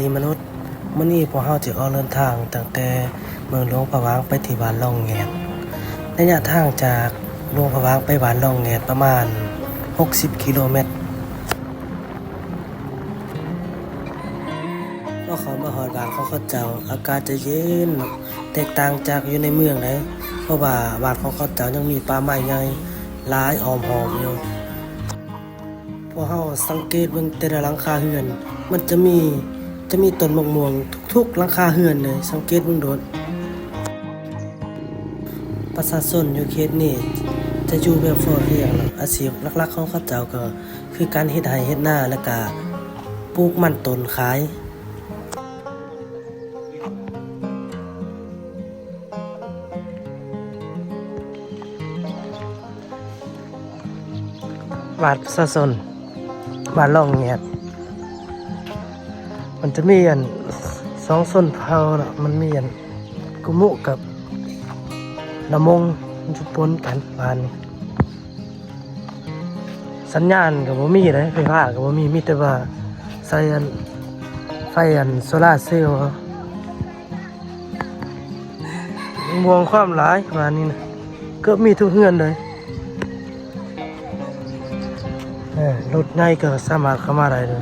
ดีมนุษย์มื้อนี้พวกเราจะออกเดินทางตั้งแต่เมืองหลวงพะวางไปที่บ้านล่องแงดระยะทางจากหลวงพะวางไปบ้านล่องแงดประมาณ60กิโลเมตรพอเขามาฮอดบ้านเขาเจ้าอากาศจะเย็นแตกต่างจากอยู่ในเมืองเลยเพราะว่าบ้านเขาเจ้ายังมีป่าไม้ใหญ่หลายอ้อมหอมอยู่พอเฮาสังเกตเบิ่งแต่ละหลังคาเรือนมันจะมีต้นมะม่วงทุกๆหลังคาเรือนเลยสังเกตเบิ่งโดดประชาชนอยู่เขตนี้จะอยู่แบบพอเพียงอาชีพหลักๆของเขาเจ้าก็คือการเฮ็ดไร่เฮ็ดนาแล้วก็ปลูกมันต้นขายบ้านประชาชนบ้านล่องแงดมันจะมีสองชนเผ่าน่ะมันมีกุมุกับละมงมันจะปนกันบ้านนี้สัญญาณก็บ่มีเลยไฟฟ้าก็บ่มีแต่ว่าใส่ไฟโซล่าร์เซลล์มวงความหลายบ้านนี้นะเกือบมีทุกเรือนเลยรถใหญ่ก็สามารถเข้ามาได้เลย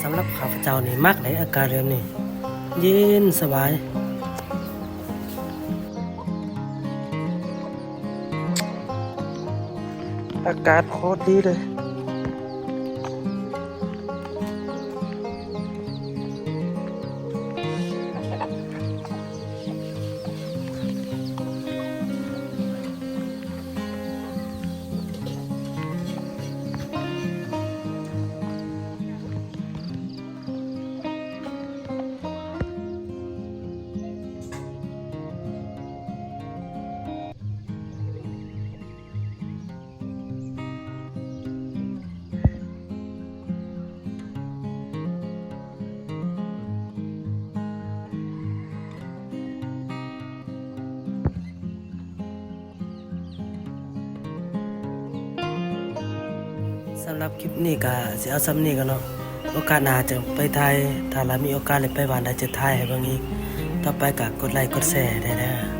สำหรับข้าพเจ้านี่มักในอากาศแบบนี้เย็นสบายอากาศโคตรดีเลยสำหรับคลิปนี้ก็สิเอาซ้ำนี้กันเนาะโอกาสหน้าจะไปไทยถ้าเรามีโอกาสได้ไปบ้านใดจะถ่ายให้เบิ่งอีกต่อไปก็กดไลค์กดแชร์ได้นะ